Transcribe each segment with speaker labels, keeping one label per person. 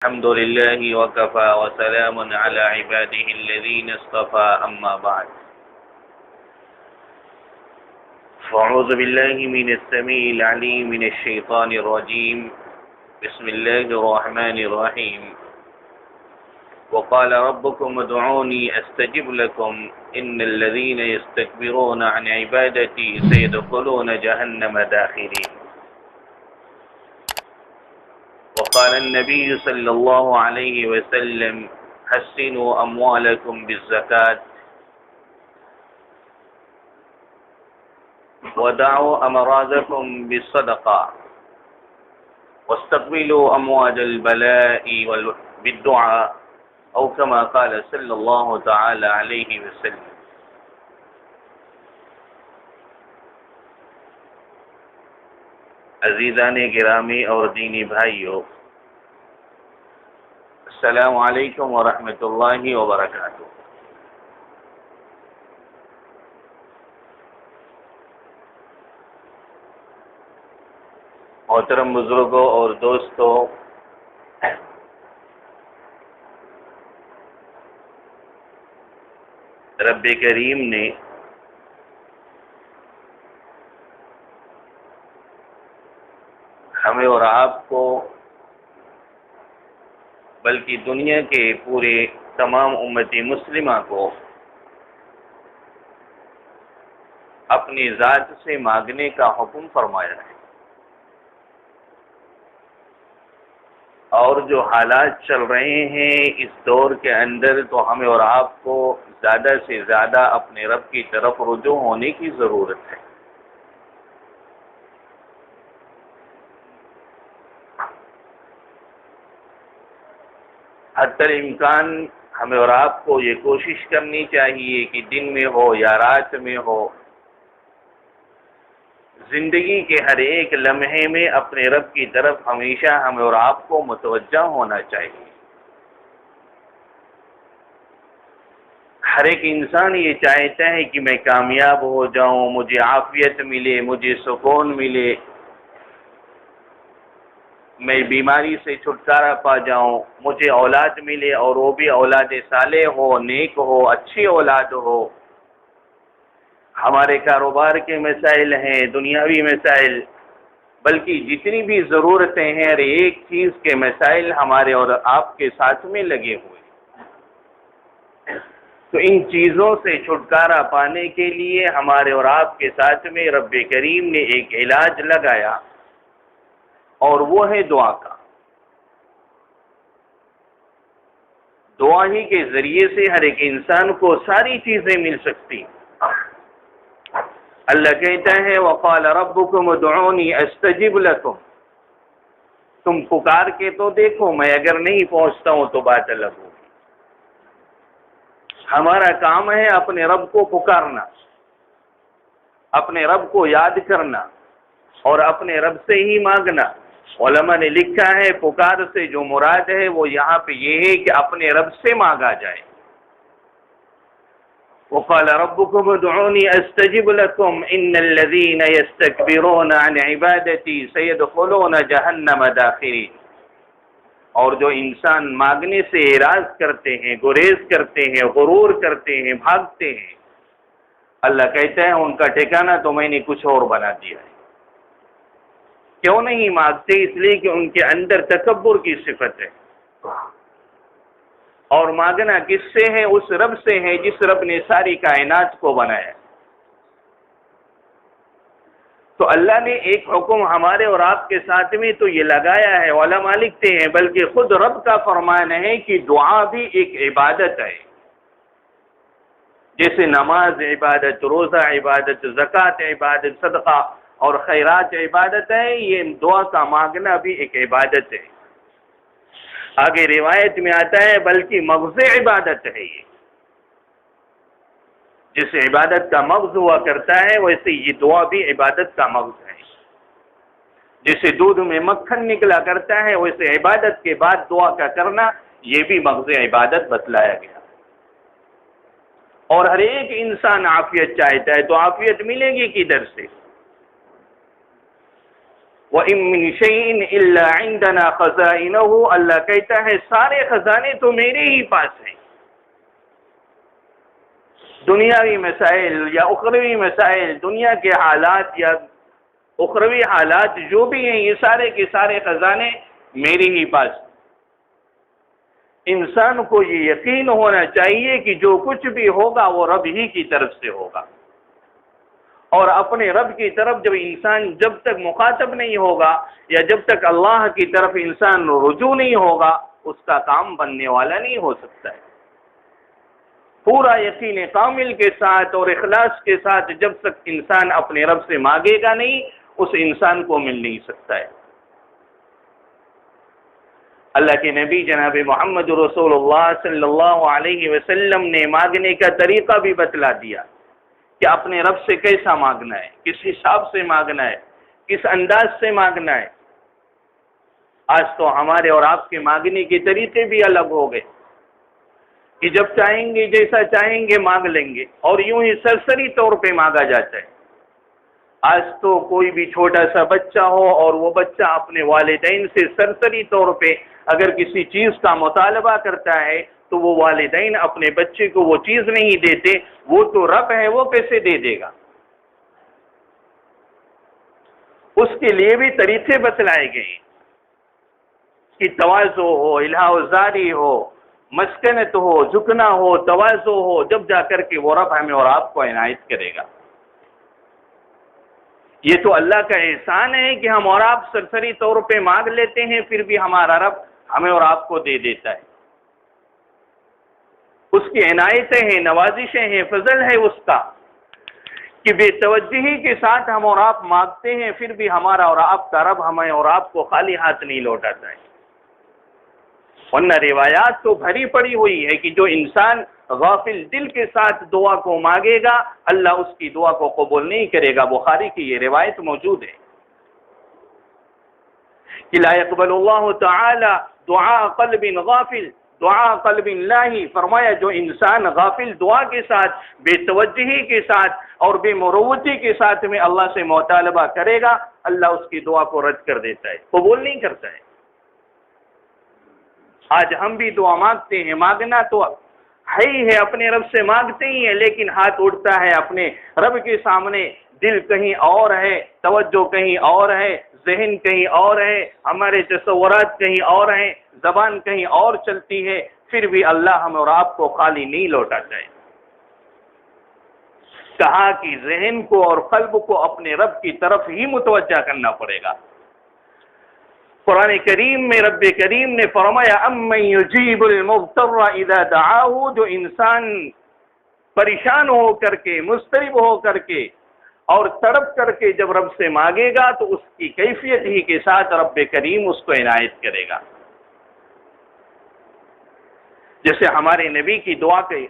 Speaker 1: الحمد لله وكفى وسلام على عباده الذين اصطفى أما بعد فأعوذ بالله من السميع العليم من الشيطان الرجيم بسم الله الرحمن الرحيم وقال ربكم ادعوني أستجب لكم إن الذين يستكبرون عن عبادتي سيدخلون جهنم داخرين وقال النبي صلى الله عليه وسلم حسنوا أموالكم بالزكاة ودعوا أمراضكم بالصدقة واستقبلوا أمواج البلاء بالدعاء أو كما قال صلی اللہ تعالی علیہ وسلم۔ عزیزان گرامی اور دینی بھائیو، السلام علیکم ورحمۃ اللہ وبرکاتہ۔ محترم بزرگوں اور دوستوں، رب کریم نے ہمیں اور آپ کو بلکہ دنیا کے پورے تمام امتی مسلمہ کو اپنی ذات سے مانگنے کا حکم فرمایا ہے، اور جو حالات چل رہے ہیں اس دور کے اندر تو ہمیں اور آپ کو زیادہ سے زیادہ اپنے رب کی طرف رجوع ہونے کی ضرورت ہے۔ حتی الامکان ہمیں اور آپ کو یہ کوشش کرنی چاہیے کہ دن میں ہو یا رات میں ہو، زندگی کے ہر ایک لمحے میں اپنے رب کی طرف ہمیشہ ہمیں اور آپ کو متوجہ ہونا چاہیے۔ ہر ایک انسان یہ چاہتا ہے کہ میں کامیاب ہو جاؤں، مجھے عافیت ملے، مجھے سکون ملے، میں بیماری سے چھٹکارا پا جاؤں، مجھے اولاد ملے اور وہ بھی اولاد صالح ہو، نیک ہو، اچھی اولاد ہو۔ ہمارے کاروبار کے مسائل ہیں، دنیاوی مسائل، بلکہ جتنی بھی ضرورتیں ہیں ہر ایک چیز کے مسائل ہمارے اور آپ کے ساتھ میں لگے ہوئے ہیں۔ تو ان چیزوں سے چھٹکارا پانے کے لیے ہمارے اور آپ کے ساتھ میں رب کریم نے ایک علاج لگایا، اور وہ ہے دعا کا۔ دعا ہی کے ذریعے سے ہر ایک انسان کو ساری چیزیں مل سکتی۔ اللہ کہتا ہے وَقَالَ رَبُّكُمُ ادْعُونِي أَسْتَجِبْ لَكُمْ، تم پکار کے تو دیکھو، میں اگر نہیں پہنچتا ہوں تو بات الگ ہوگی۔ ہمارا کام ہے اپنے رب کو پکارنا، اپنے رب کو یاد کرنا اور اپنے رب سے ہی مانگنا۔ علماء نے لکھا ہے پکار سے جو مراد ہے وہ یہاں پہ یہ ہے کہ اپنے رب سے مانگا جائے۔ وَقَالَ رَبُّكُمُ ادْعُونِي أَسْتَجِبْ لَكُمْ إِنَّ الَّذِينَ يَسْتَكْبِرُونَ عَنْ عِبَادَتِي سَيَدْخُلُونَ جَهَنَّمَ دَاخِرِينَ۔ اور جو انسان مانگنے سے اعراض کرتے ہیں، گریز کرتے ہیں، غرور کرتے ہیں، بھاگتے ہیں، اللہ کہتا ہے ان کا ٹھکانہ تو میں نے کچھ اور بنا دیا ہے۔ کیوں نہیں مانگتے؟ اس لیے کہ ان کے اندر تکبر کی صفت ہے، اور مانگنا کس سے ہے؟ اس رب سے ہے جس رب نے ساری کائنات کو بنایا۔ تو اللہ نے ایک حکم ہمارے اور آپ کے ساتھ میں تو یہ لگایا ہے، علماء لکھتے ہیں بلکہ خود رب کا فرمان ہے کہ دعا بھی ایک عبادت ہے۔ جیسے نماز عبادت، روزہ عبادت، زکوٰۃ عبادت، صدقہ اور خیرات عبادت ہے، یہ دعا کا مانگنا بھی ایک عبادت ہے۔ آگے روایت میں آتا ہے بلکہ مغز عبادت ہے یہ۔ جس عبادت کا مغز ہوا کرتا ہے ویسے یہ دعا بھی عبادت کا مغز ہے۔ جیسے دودھ میں مکھن نکلا کرتا ہے ویسے عبادت کے بعد دعا کا کرنا یہ بھی مغز عبادت بتلایا گیا۔ اور ہر ایک انسان عافیت چاہتا ہے تو عافیت ملے گی کدھر سے؟ وَإِن مِّن شَيْءٍ إِلَّا عِندَنَا خَزَائِنُهُ، اللہ کہتا ہے سارے خزانے تو میرے ہی پاس ہیں. دنیاوی مسائل یا اخروی مسائل، دنیا کے حالات یا اخروی حالات جو بھی ہیں، یہ سارے کے سارے خزانے میرے ہی پاس ہیں. انسان کو یہ یقین ہونا چاہیے کہ جو کچھ بھی ہوگا وہ رب ہی کی طرف سے ہوگا، اور اپنے رب کی طرف جب تک مخاطب نہیں ہوگا یا جب تک اللہ کی طرف انسان رجوع نہیں ہوگا، اس کا کام بننے والا نہیں ہو سکتا ہے. پورا یقین کامل کے ساتھ اور اخلاص کے ساتھ جب تک انسان اپنے رب سے مانگے گا نہیں، اس انسان کو مل نہیں سکتا ہے. اللہ کے نبی جناب محمد رسول اللہ صلی اللہ علیہ وسلم نے مانگنے کا طریقہ بھی بتلا دیا کہ اپنے رب سے کیسا مانگنا ہے، کس حساب سے مانگنا ہے، کس انداز سے مانگنا ہے. آج تو ہمارے اور آپ کے مانگنے کے طریقے بھی الگ ہو گئے کہ جب چاہیں گے جیسا چاہیں گے مانگ لیں گے، اور یوں ہی سرسری طور پہ مانگا جاتا ہے. آج تو کوئی بھی چھوٹا سا بچہ ہو اور وہ بچہ اپنے والدین سے سرسری طور پہ اگر کسی چیز کا مطالبہ کرتا ہے تو وہ والدین اپنے بچے کو وہ چیز نہیں دیتے. وہ تو رب ہے، وہ کیسے دے دے گا؟ اس کے لیے بھی طریقے بتلائے گئے کہ تواضع ہو، الہا زاری ہو، مسکنت ہو، جھکنا ہو، تواضع ہو، جب جا کر کے وہ رب ہمیں اور آپ کو عنایت کرے گا. یہ تو اللہ کا احسان ہے کہ ہم اور آپ سرسری طور پہ مانگ لیتے ہیں، پھر بھی ہمارا رب ہمیں اور آپ کو دے دیتا ہے. اس کی عنایتیں ہیں، نوازشیں ہیں، فضل ہے اس کا کہ بے توجہی کے ساتھ ہم اور آپ مانگتے ہیں، پھر بھی ہمارا اور آپ کا رب ہمیں اور آپ کو خالی ہاتھ نہیں لوٹاتا ہے. ورنہ روایات تو بھری پڑی ہوئی ہے کہ جو انسان غافل دل کے ساتھ دعا کو مانگے گا، اللہ اس کی دعا کو قبول نہیں کرے گا. بخاری کی یہ روایت موجود ہے کہ لا يقبل اللہ تعالی دعاء قلب غافل دعا قلب لاہی. فرمایا جو انسان غافل دعا کے ساتھ، بے توجہی کے ساتھ اور بے مروتی کے ساتھ میں اللہ سے مطالبہ کرے گا، اللہ اس کی دعا کو رد کر دیتا ہے، قبول نہیں کرتا ہے. آج ہم بھی دعا مانگتے ہیں، مانگنا تو ہے ہی ہے، اپنے رب سے مانگتے ہی ہیں، لیکن ہاتھ اٹھتا ہے اپنے رب کے سامنے، دل کہیں اور ہے، توجہ کہیں اور ہے، ذہن کہیں اور ہے، ہمارے تصورات کہیں اور ہیں، زبان کہیں اور چلتی ہے، پھر بھی اللہ ہم اور آپ کو خالی نہیں لوٹاتا ہے. کہا کہ ذہن کو اور قلب کو اپنے رب کی طرف ہی متوجہ کرنا پڑے گا. قرآن کریم میں رب کریم نے فرمایا امن یجیب المضطر اذا دعاہ، جو انسان پریشان ہو کر کے، مضطرب ہو کر کے اور تڑپ کر کے جب رب سے مانگے گا تو اس کی کیفیت ہی کے ساتھ رب کریم اس کو عنایت کرے گا. جیسے ہمارے نبی کی دعا کے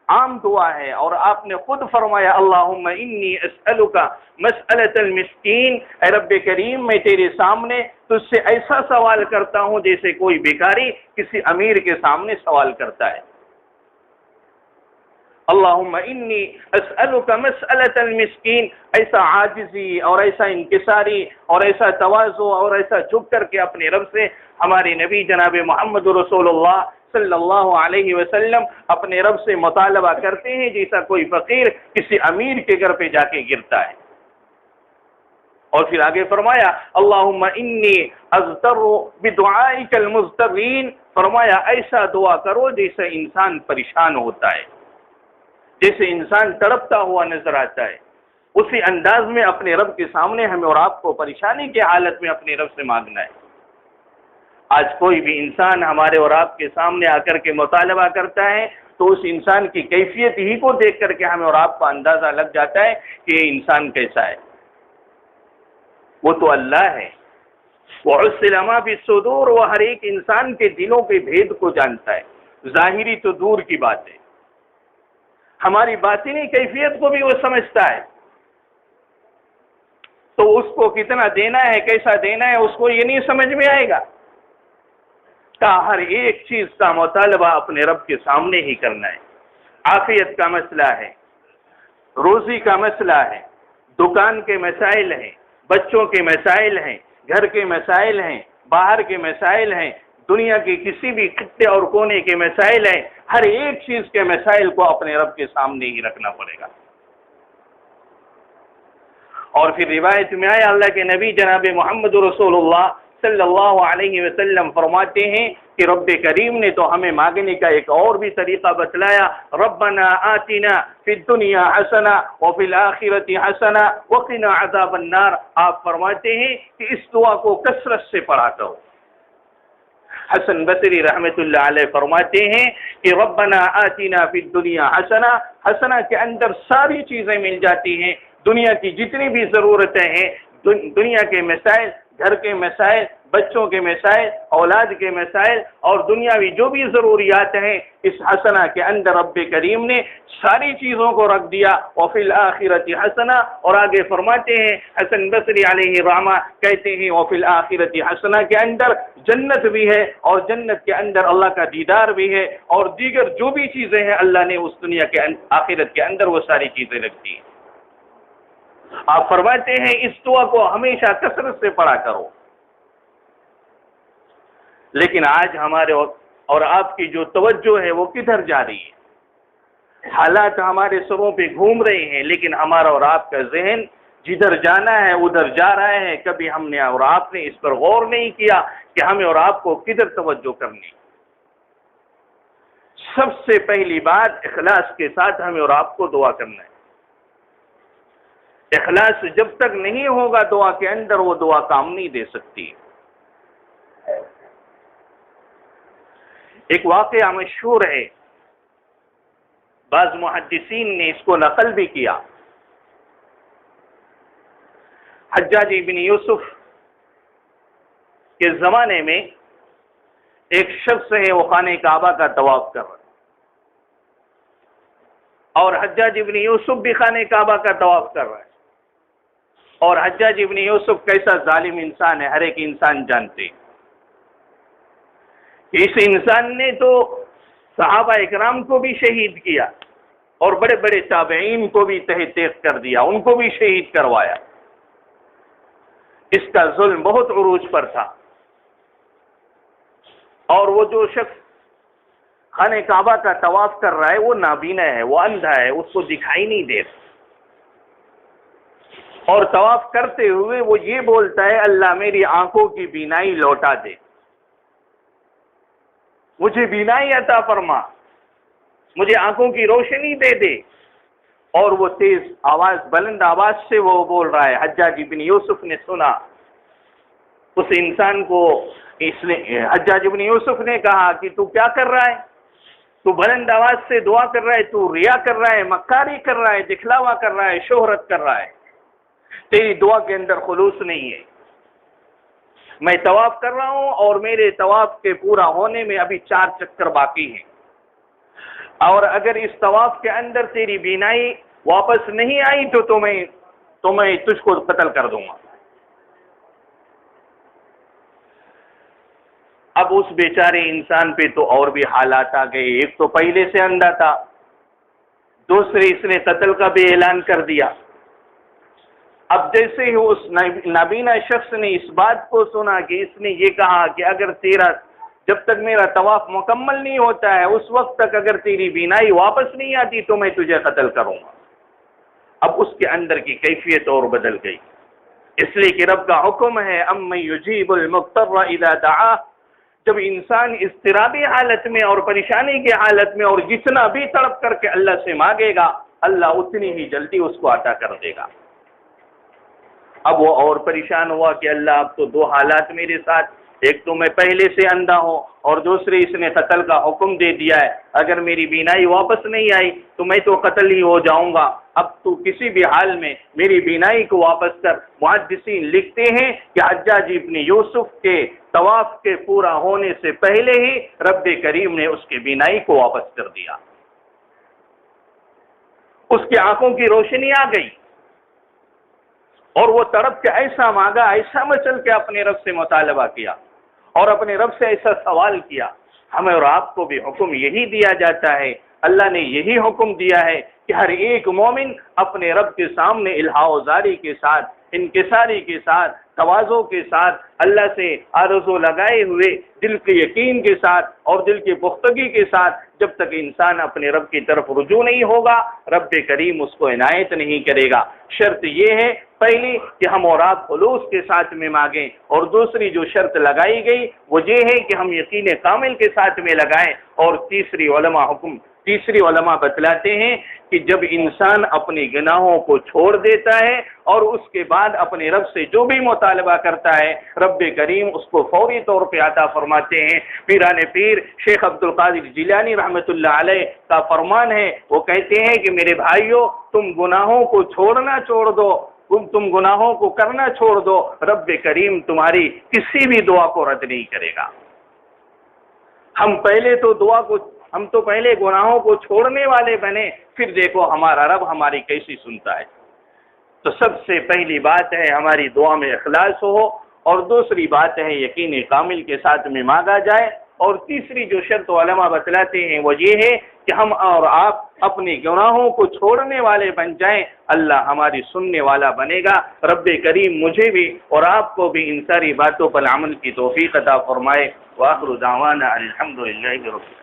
Speaker 1: عام دعا ہے، اور آپ نے خود فرمایا اللہم انی اسألک مسألۃ المسکین، اے رب کریم میں تیرے سامنے تجھ سے ایسا سوال کرتا ہوں جیسے کوئی بھکاری کسی امیر کے سامنے سوال کرتا ہے. اللہم انی اسألک مسألۃ المسکین، ایسا عاجزی اور ایسا انکساری اور ایسا تواضع اور ایسا جھک کر کے اپنے رب سے ہمارے نبی جناب محمد رسول اللہ صلی اللہ علیہ وسلم اپنے رب سے مطالبہ کرتے ہیں جیسا کوئی فقیر کسی امیر کے گھر پہ جا کے گرتا ہے. اور پھر آگے فرمایا اللہم انی اضطر بدعائک المضطرین، فرمایا ایسا دعا کرو جیسے انسان پریشان ہوتا ہے، جیسے انسان تڑپتا ہوا نظر آتا ہے، اسی انداز میں اپنے رب کے سامنے ہمیں اور آپ کو پریشانی کی حالت میں اپنے رب سے مانگنا ہے. آج کوئی بھی انسان ہمارے اور آپ کے سامنے آ کر کے مطالبہ کرتا ہے تو اس انسان کی کیفیت ہی کو دیکھ کر کے ہمیں اور آپ کو اندازہ لگ جاتا ہے کہ یہ انسان کیسا ہے. وہ تو اللہ ہے، وَعُسِّلَ مَا فِي الصُّدُورِ، وہ ہر ایک انسان کے دلوں کے بھید کو جانتا ہے. ظاہری تو دور کی بات ہے، ہماری باطنی کیفیت کو بھی وہ سمجھتا ہے. تو اس کو کتنا دینا ہے، کیسا دینا ہے، اس کو یہ نہیں سمجھ میں آئے گا. کا ہر ایک چیز کا مطالبہ اپنے رب کے سامنے ہی کرنا ہے. عافیت کا مسئلہ ہے، روزی کا مسئلہ ہے، دکان کے مسائل ہیں، بچوں کے مسائل ہیں، گھر کے مسائل ہیں، باہر کے مسائل ہیں، دنیا کے کسی بھی خطے اور کونے کے مسائل ہیں، ہر ایک چیز کے مسائل کو اپنے رب کے سامنے ہی رکھنا پڑے گا۔ اور پھر روایت میں آیا اللہ کے نبی جناب محمد رسول اللہ صلی اللہ علیہ وسلم فرماتے ہیں کہ رب کریم نے تو ہمیں مانگنے کا ایک اور بھی طریقہ بتلایا، ربنا آتنا فی الدنیا حسنہ وفی الآخرۃ حسنہ وقنا عذاب النار۔ آپ فرماتے ہیں کہ اس دعا کو کثرت سے پڑھا کرو۔ حسن بصری رحمت اللہ علیہ فرماتے ہیں کہ ربنا آتنا فی الدنیا حسنہ، حسنہ کے اندر ساری چیزیں مل جاتی ہیں، دنیا کی جتنی بھی ضرورتیں ہیں، دنیا کے مسائل، گھر کے مسائل، بچوں کے مسائل، اولاد کے مسائل اور دنیاوی جو بھی ضروریات ہیں، اس حسنہ کے اندر رب کریم نے ساری چیزوں کو رکھ دیا۔ وفی الآخرۃ حسنہ، اور آگے فرماتے ہیں حسن بصری علیہ رحمہ کہتے ہیں وفی الآخرۃ حسنہ کے اندر جنت بھی ہے، اور جنت کے اندر اللہ کا دیدار بھی ہے، اور دیگر جو بھی چیزیں ہیں اللہ نے اس دنیا کے آخرت کے اندر وہ ساری چیزیں رکھ دی۔ آپ فرماتے ہیں اس دعا کو ہمیشہ کثرت سے پڑھا کرو۔ لیکن آج ہمارے اور آپ کی جو توجہ ہے وہ کدھر جا رہی ہے؟ حالات ہمارے سروں پہ گھوم رہے ہیں، لیکن ہمارا اور آپ کا ذہن جدھر جانا ہے ادھر جا رہا ہے۔ کبھی ہم نے اور آپ نے اس پر غور نہیں کیا کہ ہمیں اور آپ کو کدھر توجہ کرنی۔ سب سے پہلی بات اخلاص کے ساتھ ہمیں اور آپ کو دعا کرنا ہے۔ اخلاص جب تک نہیں ہوگا دعا کے اندر وہ دعا کام نہیں دے سکتی۔ ایک واقعہ مشہور ہے، بعض محدثین نے اس کو نقل بھی کیا۔ حجاج بن یوسف کے زمانے میں ایک شخص ہے وہ خانہ کعبہ کا طواف کر رہا ہے، اور حجاج بن یوسف بھی خانہ کعبہ کا طواف کر رہا ہے۔ اور حجاج بن یوسف کیسا ظالم انسان ہے، ہر ایک انسان جانتے ہیں۔ اس انسان نے تو صحابہ اکرام کو بھی شہید کیا، اور بڑے بڑے تابعین کو بھی تہہ تیغ کر دیا، ان کو بھی شہید کروایا۔ اس کا ظلم بہت عروج پر تھا، اور وہ جو شخص خانہ کعبہ کا طواف کر رہا ہے وہ نابینا ہے، وہ اندھا ہے، اس کو دکھائی نہیں دیتا، اور طواف کرتے ہوئے وہ یہ بولتا ہے اللہ میری آنکھوں کی بینائی لوٹا دے، مجھے بینائی عطا فرما، مجھے آنکھوں کی روشنی دے دے۔ اور وہ تیز آواز، بلند آواز سے وہ بول رہا ہے۔ حجاج بن یوسف نے سنا اس انسان کو، حجاج بن یوسف نے کہا کہ تو کیا کر رہا ہے؟ تو بلند آواز سے دعا کر رہا ہے، تو ریا کر رہا ہے، مکاری کر رہا ہے، دکھلاوا کر رہا ہے، شہرت کر رہا ہے، تیری دعا کے اندر خلوص نہیں ہے۔ میں طواف کر رہا ہوں اور میرے طواف کے پورا ہونے میں ابھی 4 چکر باقی ہیں، اور اگر اس طواف کے اندر تیری بینائی واپس نہیں آئی تو میں تجھ کو قتل کر دوں گا۔ اب اس بیچارے انسان پہ تو اور بھی حالات آ گئے، ایک تو پہلے سے اندھا تھا، دوسرے اس نے قتل کا بھی اعلان کر دیا۔ اب جیسے ہی اس نابینا شخص نے اس بات کو سنا کہ اس نے یہ کہا کہ اگر جب تک میرا طواف مکمل نہیں ہوتا ہے اس وقت تک اگر تیری بینائی واپس نہیں آتی تو میں تجھے قتل کروں گا، اب اس کے اندر کی کیفیت اور بدل گئی، اس لیے کہ رب کا حکم ہے امن یجیب المضطر اذا دعا۔ جب انسان اضطرابی حالت میں اور پریشانی کی حالت میں اور جتنا بھی تڑپ کر کے اللہ سے مانگے گا اللہ اتنی ہی جلدی اس کو عطا کر دے گا۔ اب وہ اور پریشان ہوا کہ اللہ اب تو 2 حالات میرے ساتھ، ایک تو میں پہلے سے اندھا ہوں اور دوسرے اس نے قتل کا حکم دے دیا ہے، اگر میری بینائی واپس نہیں آئی تو میں تو قتل ہی ہو جاؤں گا، اب تو کسی بھی حال میں میری بینائی کو واپس کر۔ محدثین لکھتے ہیں کہ حجاج ابن یوسف کے طواف کے پورا ہونے سے پہلے ہی رب کریم نے اس کی بینائی کو واپس کر دیا، اس کی آنکھوں کی روشنی آ گئی، اور وہ تڑپ کے ایسا مانگا، ایسا مچل کے اپنے رب سے مطالبہ کیا اور اپنے رب سے ایسا سوال کیا۔ ہمیں اور آپ کو بھی حکم یہی دیا جاتا ہے، اللہ نے یہی حکم دیا ہے کہ ہر ایک مومن اپنے رب کے سامنے الہا و زاری کے ساتھ انکساری کے ساتھ، تواضع کے ساتھ، اللہ سے آرزو لگائے ہوئے، دل کے یقین کے ساتھ اور دل کی پختگی کے ساتھ جب تک انسان اپنے رب کی طرف رجوع نہیں ہوگا، رب کریم اس کو عنایت نہیں کرے گا۔ شرط یہ ہے پہلی کہ ہم اور آپ خلوص کے ساتھ میں مانگیں، اور دوسری جو شرط لگائی گئی وہ یہ ہے کہ ہم یقین کامل کے ساتھ میں لگائیں، اور تیسری علماء بتلاتے ہیں کہ جب انسان اپنی گناہوں کو چھوڑ دیتا ہے اور اس کے بعد اپنے رب سے جو بھی مطالبہ کرتا ہے، رب کریم اس کو فوری طور پہ عطا فرماتے ہیں۔ پیران پیر شیخ عبد القادر جیلانی رحمۃ اللہ علیہ کا فرمان ہے، وہ کہتے ہیں کہ میرے بھائیوں، تم گناہوں کو چھوڑنا چھوڑ دو، تم گناہوں کو کرنا چھوڑ دو، رب کریم تمہاری کسی بھی دعا کو رد نہیں کرے گا۔ ہم تو پہلے گناہوں کو چھوڑنے والے بنے، پھر دیکھو ہمارا رب ہماری کیسی سنتا ہے۔ تو سب سے پہلی بات ہے ہماری دعا میں اخلاص ہو، اور دوسری بات ہے یقین کامل کے ساتھ میں مانگا جائے، اور تیسری جو شرط علماء بتلاتے ہیں وہ یہ ہے کہ ہم اور آپ اپنے گناہوں کو چھوڑنے والے بن جائیں، اللہ ہماری سننے والا بنے گا۔ رب کریم مجھے بھی اور آپ کو بھی ان ساری باتوں پر عمل کی توفیق عطا فرمائے۔ وآخر دعوانا الحمدللہ رب